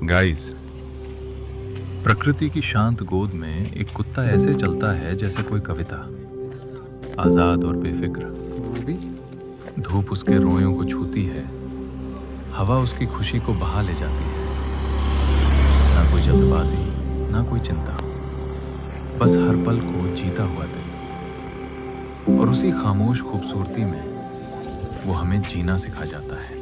Guys, प्रकृति की शांत गोद में एक कुत्ता ऐसे चलता है जैसे कोई कविता, आजाद और बेफिक्र। रूबी। धूप उसके रोयों को छूती है, हवा उसकी खुशी को बहा ले जाती है। ना कोई जल्दबाजी, ना कोई चिंता, बस हर पल को जीता हुआ दिल। और उसी खामोश खूबसूरती में वो हमें जीना सिखा जाता है।